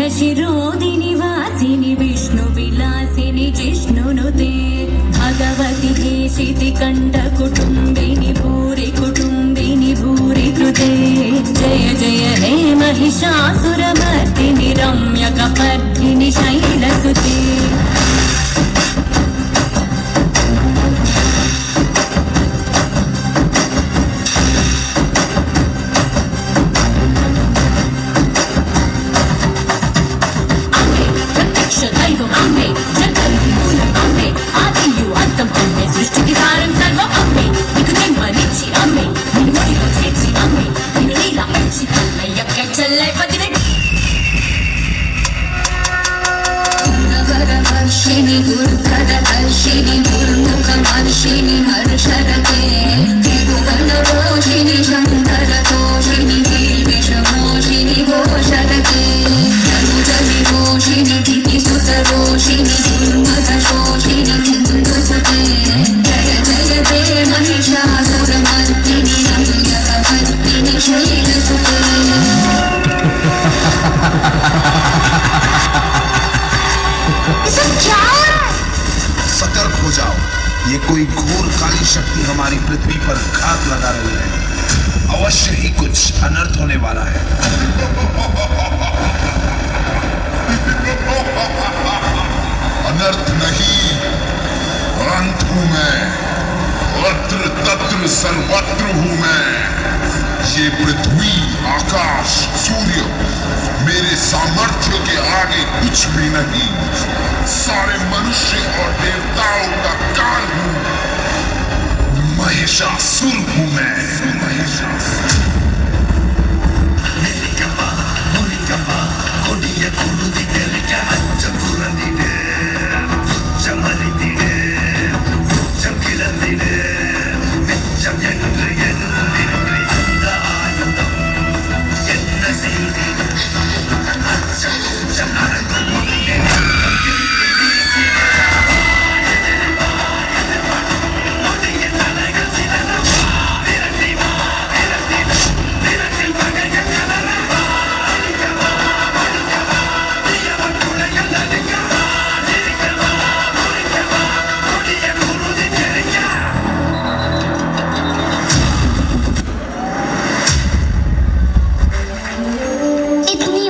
शिरोदिनि वासिनि विष्णुविलासिनि जिष्णुनुते भगवति हेशिति कण्ठकुटुम्बिनि भूरि कुटुम्बिनि भूरि कृते जय जय हे महिषासुरमर्दिनि रम्यकपर्दिनि शैलसुते वर्षिणि दुर्धरवर्षिणि दुर्मुखमर्षिणि हर्षरते त्रिभुवनरोषिणि शङ्करतोषिणि विषमोषिणि घोषरते धनुजविरोषिणि दितिसुतरोषिणि दुर्मदशोषिणि सिन्धुसुते जय जय ते महिषासुरमर्दिनि रम्यकपर्दिनि शैलसुते। सतर्क हो जाओ, ये कोई घोर काली शक्ति हमारी पृथ्वी पर घात लगा रही है। अवश्य ही कुछ अनर्थ होने वाला है। अनर्थ नहीं, अंत हूं मैं। अत्र तत्र सर्वत्र हूं मैं। ये पृथ्वी, आकाश, सूर्य मेरे सामर्थ्य के आगे कुछ भी नहीं। सारे मनुष्य और देवताओं का काल हूं। महिषासुर हूं मैं।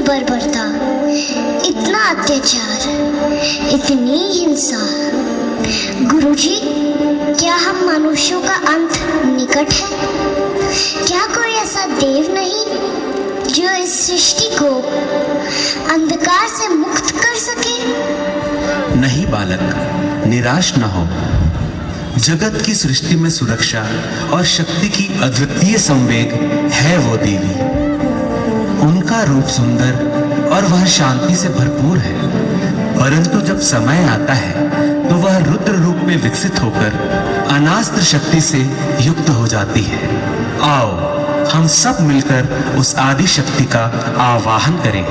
बर्बरता, इतना अत्याचार, इतनी हिंसा। गुरुजी, क्या हम मनुष्यों का अंत निकट है? क्या कोई ऐसा देव नहीं जो इस सृष्टि को अंधकार से मुक्त कर सके? नहीं बालक, निराश न हो। जगत की सृष्टि में सुरक्षा और शक्ति की अद्वितीय संवेग है वो देवी। उनका रूप सुंदर और वह शांति से भरपूर है, परंतु जब समय आता है तो वह रुद्र रूप में विकसित होकर अनास्त्र शक्ति से युक्त हो जाती है। आओ हम सब मिलकर उस आदि शक्ति का आवाहन करें।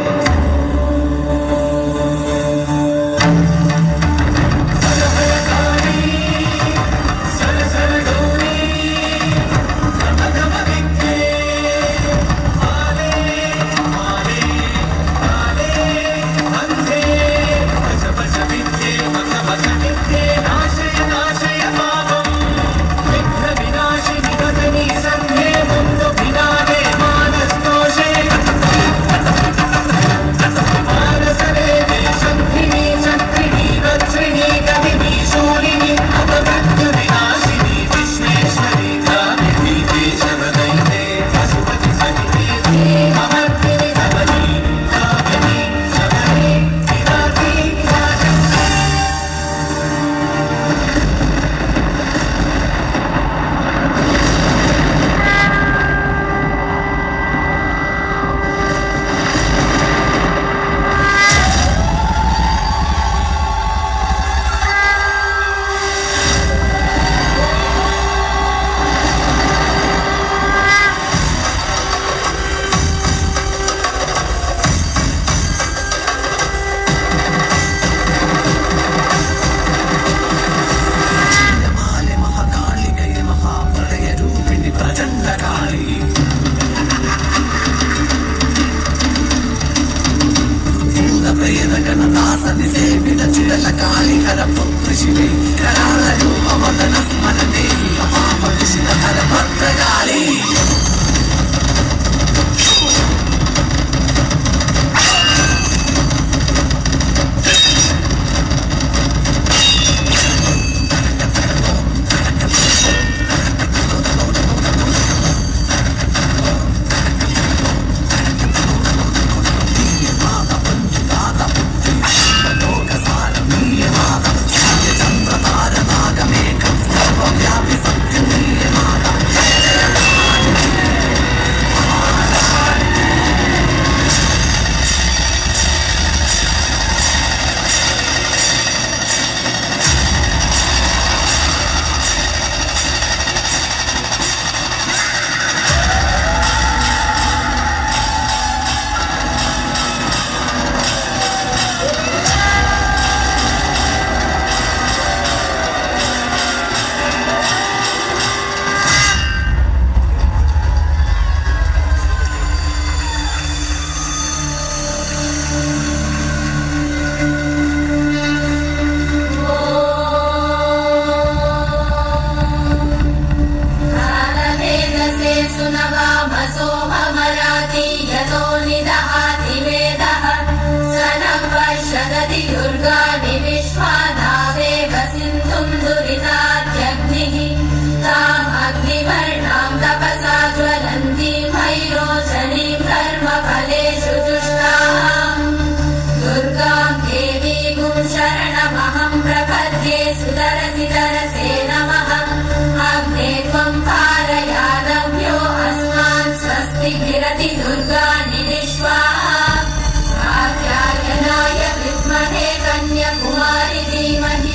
कन्याकुमारी धीमहि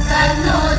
तन्नो